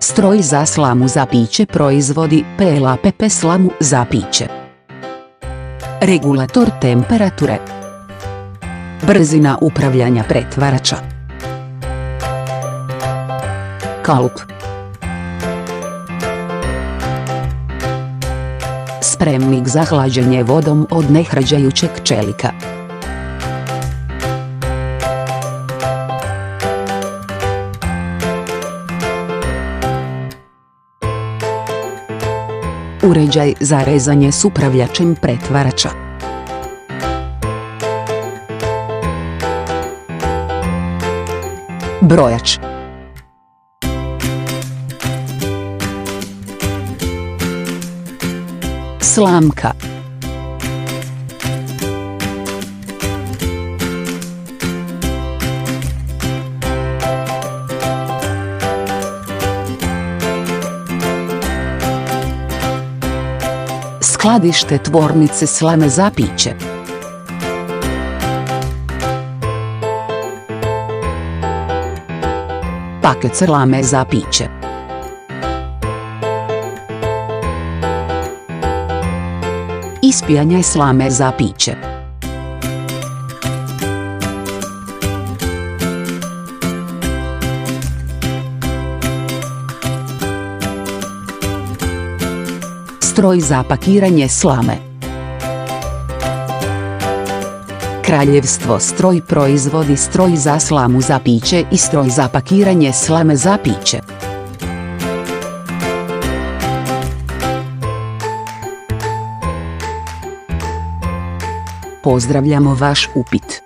Stroj za slamu za piće proizvodi PLAPP slamu za piće. Regulator temperature. Brzina upravljanja pretvarača. Kalup. Spremnik za hlađenje vodom od nehlađajućeg čelika. Uređaj za rezanje s upravljačem pretvarača. Brojač. Slamka. Skladište tvornice slame za piće. Paket slame za piće. Ispijanje slame za piće. Stroj za pakiranje slame. Kraljevstvo stroj proizvodi stroj za slamu za piće i stroj za pakiranje slame za piće. Pozdravljamo vaš upit.